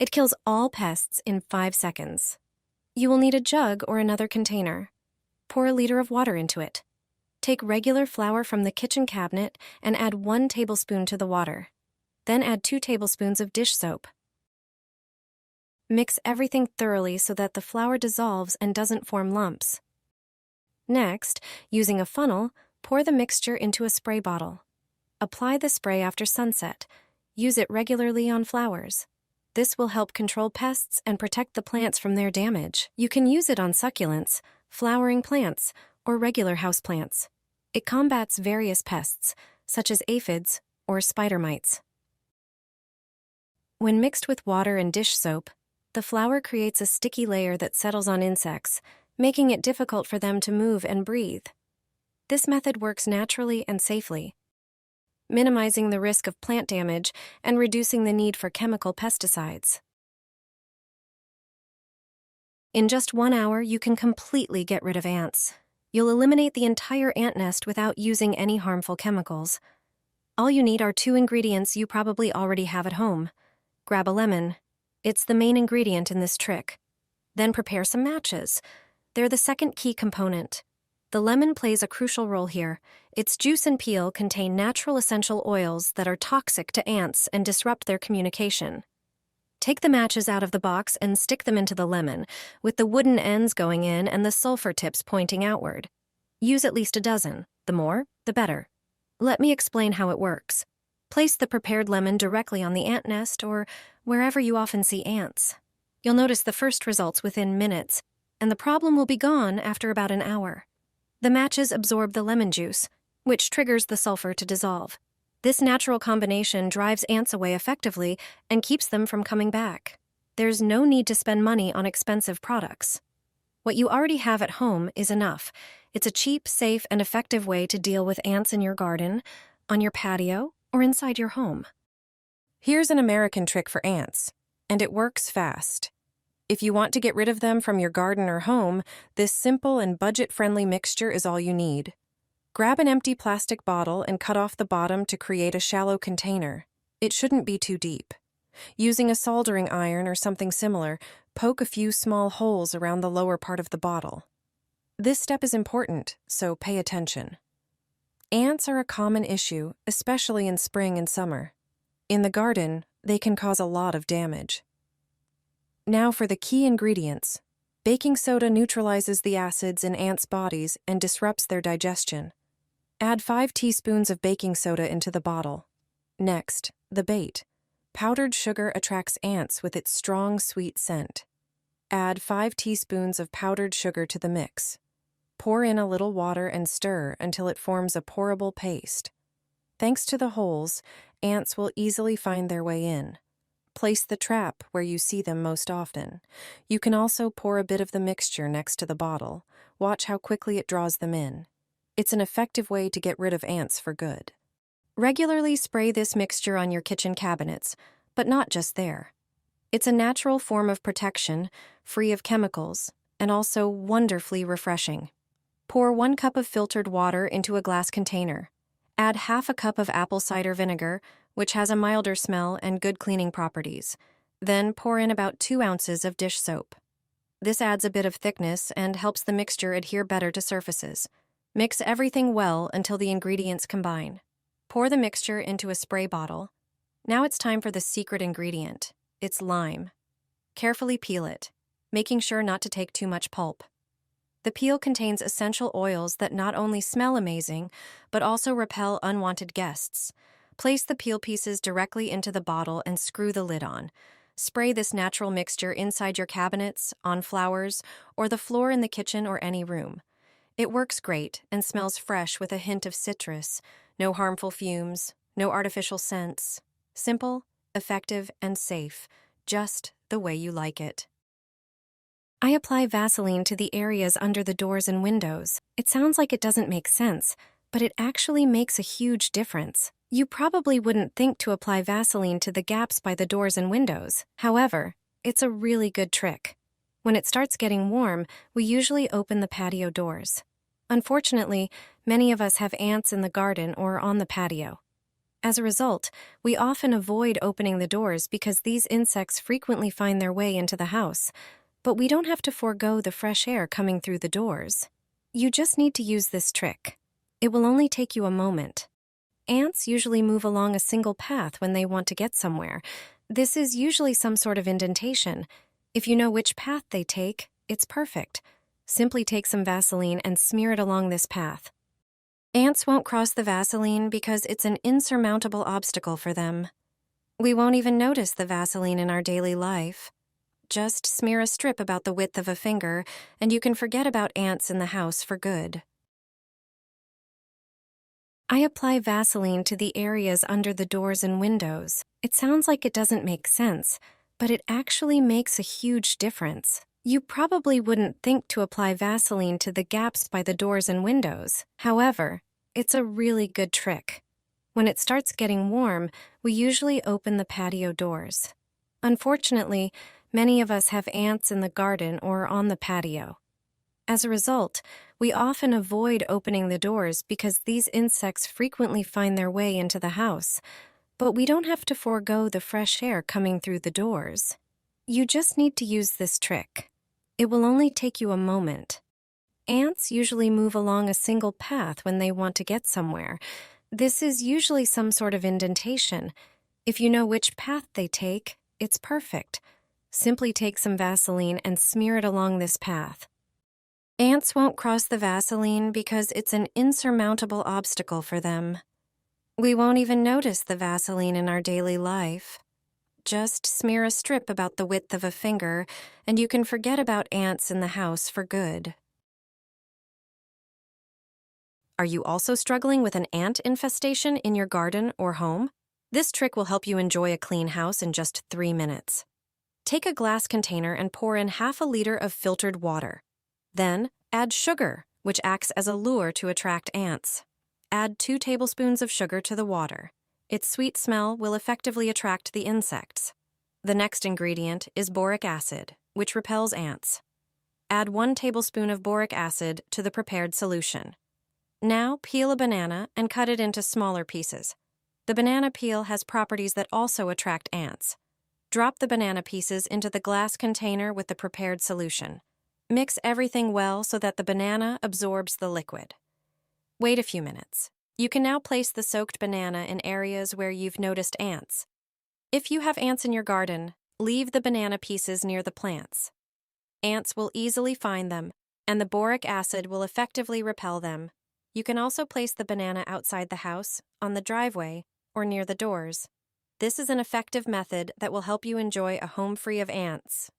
It kills all pests in 5 seconds. You will need a jug or another container. Pour a liter of water into it. Take regular flour from the kitchen cabinet and add 1 tablespoon to the water. Then add 2 tablespoons of dish soap. Mix everything thoroughly so that the flour dissolves and doesn't form lumps. Next, using a funnel, pour the mixture into a spray bottle. Apply the spray after sunset. Use it regularly on flowers. This will help control pests and protect the plants from their damage. You can use it on succulents, flowering plants, or regular houseplants. It combats various pests, such as aphids or spider mites. When mixed with water and dish soap, the flour creates a sticky layer that settles on insects, making it difficult for them to move and breathe. This method works naturally and safely, minimizing the risk of plant damage and reducing the need for chemical pesticides. In just 1 hour, you can completely get rid of ants. You'll eliminate the entire ant nest without using any harmful chemicals. All you need are 2 ingredients you probably already have at home. Grab a lemon. It's the main ingredient in this trick. Then prepare some matches. They're the second key component. The lemon plays a crucial role here. Its juice and peel contain natural essential oils that are toxic to ants and disrupt their communication. Take the matches out of the box and stick them into the lemon, with the wooden ends going in and the sulfur tips pointing outward. Use at least a dozen. The more, the better. Let me explain how it works. Place the prepared lemon directly on the ant nest or wherever you often see ants. You'll notice the first results within minutes, and the problem will be gone after about an hour. The matches absorb the lemon juice, which triggers the sulfur to dissolve. This natural combination drives ants away effectively and keeps them from coming back. There's no need to spend money on expensive products. What you already have at home is enough. It's a cheap, safe, and effective way to deal with ants in your garden, on your patio, or inside your home. Here's an American trick for ants, and it works fast. If you want to get rid of them from your garden or home, this simple and budget-friendly mixture is all you need. Grab an empty plastic bottle and cut off the bottom to create a shallow container. It shouldn't be too deep. Using a soldering iron or something similar, poke a few small holes around the lower part of the bottle. This step is important, so pay attention. Ants are a common issue, especially in spring and summer. In the garden, they can cause a lot of damage. Now for the key ingredients. Baking soda neutralizes the acids in ants' bodies and disrupts their digestion. Add 5 teaspoons of baking soda into the bottle. Next, the bait. Powdered sugar attracts ants with its strong, sweet scent. Add 5 teaspoons of powdered sugar to the mix. Pour in a little water and stir until it forms a pourable paste. Thanks to the holes, ants will easily find their way in. Place the trap where you see them most often. You can also pour a bit of the mixture next to the bottle. Watch how quickly it draws them in. It's an effective way to get rid of ants for good. Regularly spray this mixture on your kitchen cabinets, but not just there. It's a natural form of protection, free of chemicals, and also wonderfully refreshing. Pour 1 cup of filtered water into a glass container. Add half a cup of apple cider vinegar, which has a milder smell and good cleaning properties. Then pour in about 2 ounces of dish soap. This adds a bit of thickness and helps the mixture adhere better to surfaces. Mix everything well until the ingredients combine. Pour the mixture into a spray bottle. Now it's time for the secret ingredient. It's lime. Carefully peel it, making sure not to take too much pulp. The peel contains essential oils that not only smell amazing, but also repel unwanted guests. Place the peel pieces directly into the bottle and screw the lid on. Spray this natural mixture inside your cabinets, on flowers, or the floor in the kitchen or any room. It works great and smells fresh with a hint of citrus. No harmful fumes, no artificial scents. Simple, effective, and safe, just the way you like it. I apply Vaseline to the areas under the doors and windows. It sounds like it doesn't make sense, but it actually makes a huge difference. You probably wouldn't think to apply Vaseline to the gaps by the doors and windows. However, it's a really good trick. When it starts getting warm, we usually open the patio doors. Unfortunately, many of us have ants in the garden or on the patio. As a result, we often avoid opening the doors because these insects frequently find their way into the house, but we don't have to forego the fresh air coming through the doors. You just need to use this trick. It will only take you a moment. Ants usually move along a single path when they want to get somewhere. This is usually some sort of indentation. If you know which path they take, it's perfect. Simply take some Vaseline and smear it along this path. Ants won't cross the Vaseline because it's an insurmountable obstacle for them. We won't even notice the Vaseline in our daily life. Just smear a strip about the width of a finger, and you can forget about ants in the house for good. I apply Vaseline to the areas under the doors and windows. It sounds like it doesn't make sense, but it actually makes a huge difference. You probably wouldn't think to apply Vaseline to the gaps by the doors and windows. However, it's a really good trick. When it starts getting warm, we usually open the patio doors. Unfortunately, many of us have ants in the garden or on the patio. As a result, we often avoid opening the doors because these insects frequently find their way into the house, but we don't have to forego the fresh air coming through the doors. You just need to use this trick. It will only take you a moment. Ants usually move along a single path when they want to get somewhere. This is usually some sort of indentation. If you know which path they take, it's perfect. Simply take some Vaseline and smear it along this path. Ants won't cross the Vaseline because it's an insurmountable obstacle for them. We won't even notice the Vaseline in our daily life. Just smear a strip about the width of a finger, and you can forget about ants in the house for good. Are you also struggling with an ant infestation in your garden or home? This trick will help you enjoy a clean house in just 3 minutes. Take a glass container and pour in half a liter of filtered water. Then, add sugar, which acts as a lure to attract ants. Add 2 tablespoons of sugar to the water. Its sweet smell will effectively attract the insects. The next ingredient is boric acid, which repels ants. Add 1 tablespoon of boric acid to the prepared solution. Now peel a banana and cut it into smaller pieces. The banana peel has properties that also attract ants. Drop the banana pieces into the glass container with the prepared solution. Mix everything well so that the banana absorbs the liquid. Wait a few minutes. You can now place the soaked banana in areas where you've noticed ants. If you have ants in your garden, leave the banana pieces near the plants. Ants will easily find them, and the boric acid will effectively repel them. You can also place the banana outside the house, on the driveway, or near the doors. This is an effective method that will help you enjoy a home free of ants.